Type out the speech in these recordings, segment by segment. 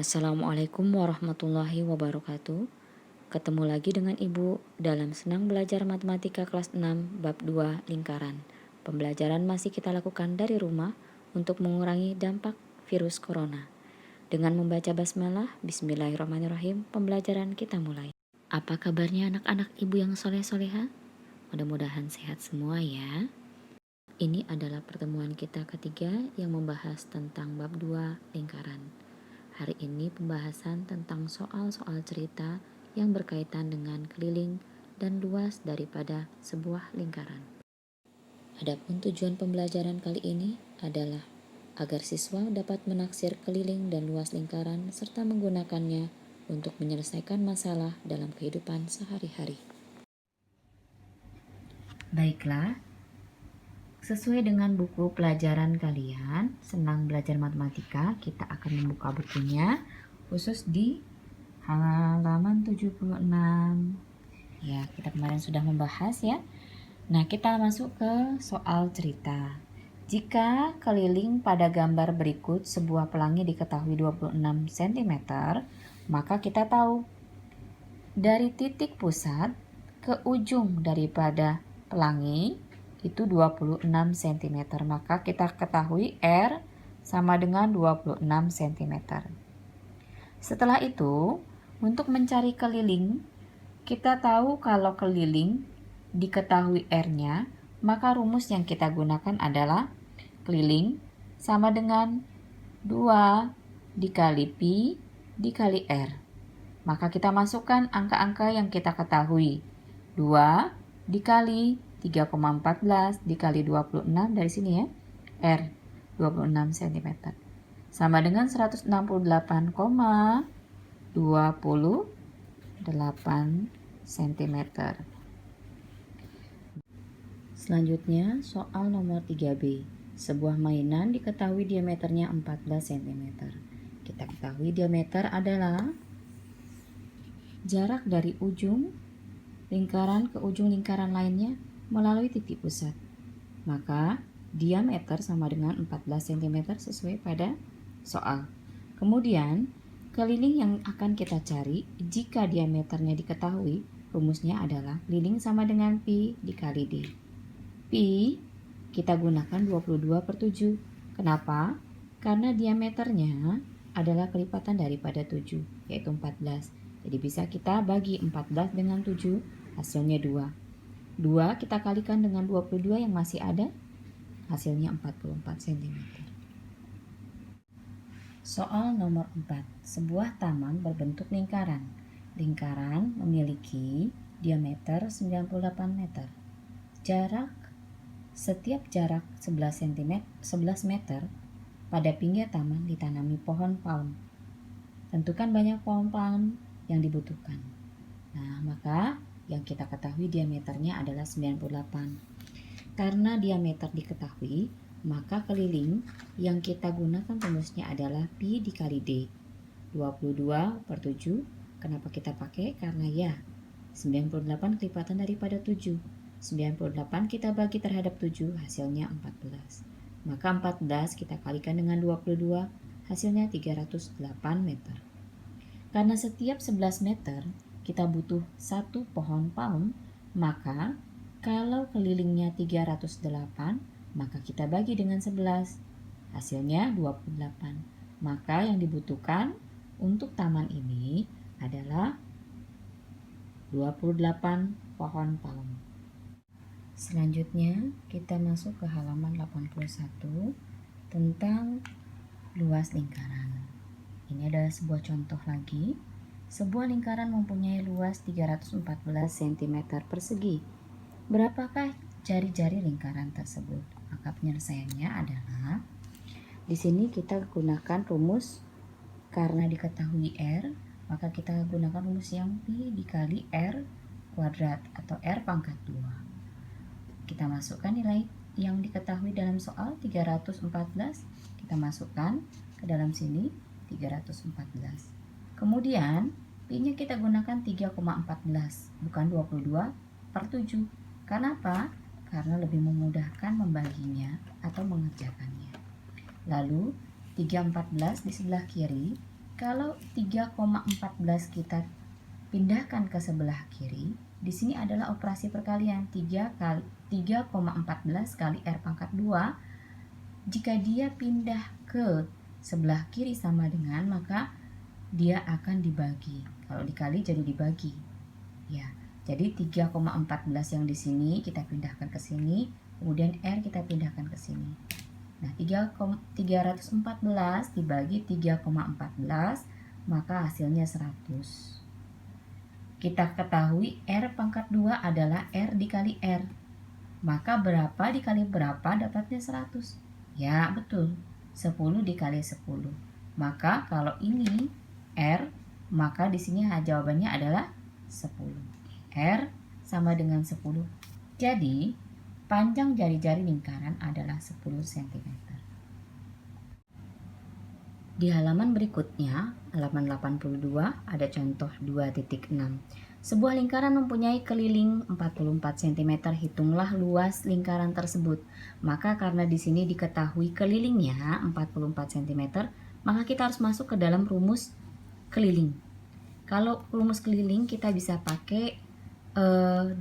Assalamualaikum warahmatullahi wabarakatuh. Ketemu lagi dengan Ibu dalam Senang Belajar Matematika kelas 6 bab 2 lingkaran. Pembelajaran masih kita lakukan dari rumah untuk mengurangi dampak virus corona. Dengan membaca basmalah, bismillahirrahmanirrahim, pembelajaran kita mulai. Apa kabarnya anak-anak Ibu yang soleh-soleha? Mudah-mudahan sehat semua ya. Ini adalah pertemuan kita ketiga yang membahas tentang bab 2 lingkaran. Hari ini pembahasan tentang soal-soal cerita yang berkaitan dengan keliling dan luas daripada sebuah lingkaran. Adapun tujuan pembelajaran kali ini adalah agar siswa dapat menaksir keliling dan luas lingkaran serta menggunakannya untuk menyelesaikan masalah dalam kehidupan sehari-hari. Baiklah, sesuai dengan buku pelajaran kalian, Senang Belajar Matematika, kita akan membuka bukunya khusus di halaman 76. Ya, kita kemarin sudah membahas ya. Nah, kita masuk ke soal cerita. Jika keliling pada gambar berikut sebuah pelangi diketahui 26 cm, maka kita tahu dari titik pusat ke ujung daripada pelangi itu 26 cm. Maka kita ketahui R sama dengan 26 cm. Setelah itu, untuk mencari keliling, kita tahu kalau keliling diketahui R-nya, maka rumus yang kita gunakan adalah keliling sama dengan 2 dikali Pi dikali R. Maka kita masukkan angka-angka yang kita ketahui. 2 dikali 3,14 dikali 26 dari sini ya. R 26 cm. Sama dengan 168,28 cm. Selanjutnya soal nomor 3B. Sebuah mainan diketahui diameternya 14 cm. Kita ketahui diameter adalah jarak dari ujung lingkaran ke ujung lingkaran lainnya melalui titik pusat. Maka diameter sama dengan 14 cm sesuai pada soal. Kemudian keliling yang akan kita cari jika diameternya diketahui, rumusnya adalah keliling sama dengan Pi dikali D. Pi kita gunakan 22/7. Kenapa? Karena diameternya adalah kelipatan daripada 7, yaitu 14. Jadi bisa kita bagi 14 dengan 7, hasilnya 2. 2 kita kalikan dengan 22 yang masih ada, hasilnya 44 cm. Soal nomor 4. Sebuah taman berbentuk lingkaran. Lingkaran memiliki diameter 98 meter. Setiap jarak 11 meter pada pinggir taman ditanami pohon palm. Tentukan banyak pohon palm yang dibutuhkan. Nah, maka yang kita ketahui diameternya adalah 98. Karena diameter diketahui, maka keliling yang kita gunakan rumusnya adalah Pi dikali D. 22/7. Kenapa kita pakai? Karena ya, 98 kelipatan daripada 7. 98 kita bagi terhadap 7, hasilnya 14. Maka 14 kita kalikan dengan 22, hasilnya 308 meter. Karena setiap 11 meter kita butuh satu pohon palm, maka kalau kelilingnya 308, maka kita bagi dengan 11, hasilnya 28. Maka yang dibutuhkan untuk taman ini adalah 28 pohon palm. Selanjutnya kita masuk ke halaman 81 tentang luas lingkaran. Ini adalah sebuah contoh lagi. Sebuah lingkaran mempunyai luas 314 cm persegi. Berapakah jari-jari lingkaran tersebut? Maka penyelesaiannya adalah di sini kita gunakan rumus karena diketahui R, maka kita gunakan rumus yang Pi dikali R kuadrat atau R pangkat 2. Kita masukkan nilai yang diketahui dalam soal 314, kita masukkan ke dalam sini 314. Kemudian Pi-nya kita gunakan 3,14 bukan 22/7. Kenapa? Karena lebih memudahkan membaginya atau mengerjakannya. Lalu 314 di sebelah kiri Kalau 3,14 kita pindahkan ke sebelah kiri, di sini adalah operasi perkalian 3,14 kali R pangkat 2. Jika dia pindah ke sebelah kiri sama dengan, maka dia akan dibagi. Kalau dikali jadi dibagi. Ya, jadi 3,14 yang di sini kita pindahkan ke sini, kemudian R kita pindahkan ke sini. Nah, 314 dibagi 3,14, maka hasilnya 100. Kita ketahui R pangkat 2 adalah R dikali R. Maka berapa dikali berapa dapatnya 100? Ya, betul. 10 dikali 10. Maka kalau ini R, maka di sini jawabannya adalah 10. R sama dengan 10. Jadi, panjang jari-jari lingkaran adalah 10 cm. Di halaman berikutnya, halaman 82, ada contoh 2.6. Sebuah lingkaran mempunyai keliling 44 cm. Hitunglah luas lingkaran tersebut. Maka karena di sini diketahui kelilingnya 44 cm, maka kita harus masuk ke dalam rumus keliling. Kalau rumus keliling kita bisa pakai 2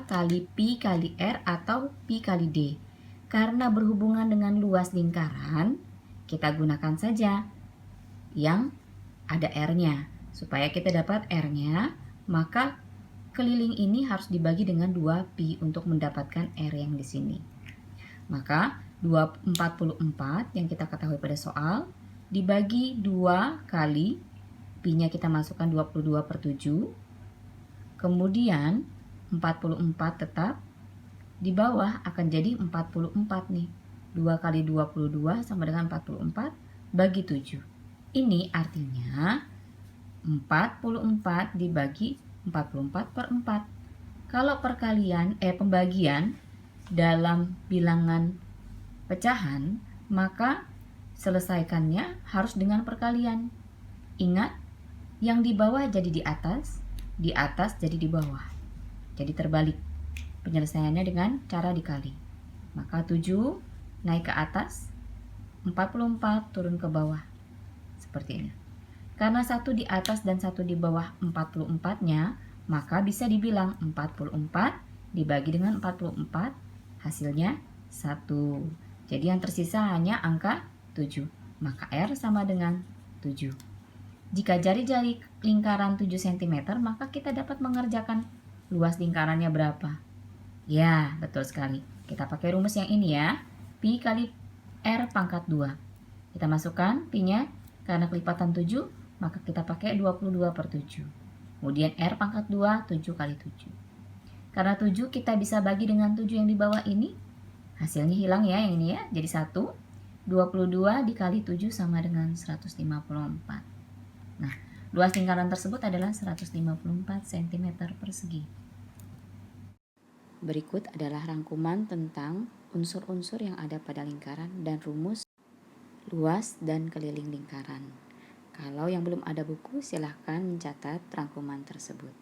kali pi kali r atau pi kali d. Karena berhubungan dengan luas lingkaran, kita gunakan saja yang ada r-nya. Supaya kita dapat r-nya, maka keliling ini harus dibagi dengan 2 pi untuk mendapatkan R yang di sini. Maka 244 yang kita ketahui pada soal dibagi 2 kali pi-nya kita masukkan 22/7. Kemudian 44 tetap di bawah akan jadi 44 nih. 2 kali 22 sama dengan 44 bagi 7. Ini artinya 44 dibagi 44/4. Kalau pembagian dalam bilangan pecahan, maka selesaikannya harus dengan perkalian. Ingat, yang di bawah jadi di atas jadi di bawah. Jadi terbalik. Penyelesaiannya dengan cara dikali. Maka 7 naik ke atas, 44 turun ke bawah. Seperti ini. Karena satu di atas dan satu di bawah 44-nya, maka bisa dibilang 44 dibagi dengan 44, hasilnya 1. Jadi yang tersisa hanya angka 7. Maka R sama dengan 7. Jika jari-jari lingkaran 7 cm, maka kita dapat mengerjakan luas lingkarannya berapa. Ya, betul sekali. Kita pakai rumus yang ini ya. Pi kali R pangkat 2. Kita masukkan pi-nya, karena kelipatan 7, maka kita pakai 22/7. Kemudian R pangkat 2, 7 kali 7. Karena 7 kita bisa bagi dengan 7 yang di bawah ini. Hasilnya hilang ya yang ini ya. Jadi 1. 22 dikali 7 sama dengan 154. Nah, luas lingkaran tersebut adalah 154 cm persegi. Berikut adalah rangkuman tentang unsur-unsur yang ada pada lingkaran dan rumus luas dan keliling lingkaran. Kalau yang belum ada buku, silahkan mencatat rangkuman tersebut.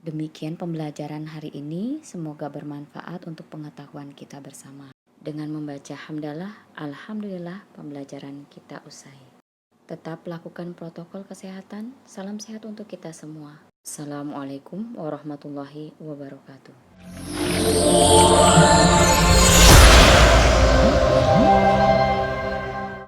Demikian pembelajaran hari ini, semoga bermanfaat untuk pengetahuan kita bersama. Dengan membaca hamdalah, alhamdulillah, pembelajaran kita usai. Tetap lakukan protokol kesehatan. Salam sehat untuk kita semua. Assalamualaikum warahmatullahi wabarakatuh.